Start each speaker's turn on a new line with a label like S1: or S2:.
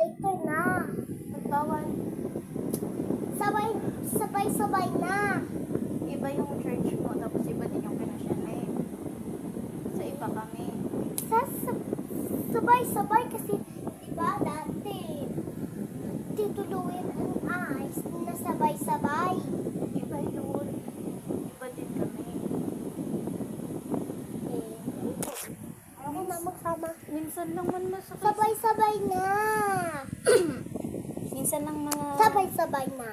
S1: Later na.
S2: Magbawal.
S1: Sabay-sabay na.
S2: Iba yung church mo, tapos iba din yung kinasyan eh. Sa iba kami.
S1: Sabay-sabay kasi, diba, dati, Tito Luwin and Ice na sabay-sabay.
S2: Iba yun. Iba din kami.
S1: Ako na magsama.
S2: Minsan lang man masakit.
S1: Sabay-sabay na.
S2: Minsan lang mga...
S1: Sabay-sabay na.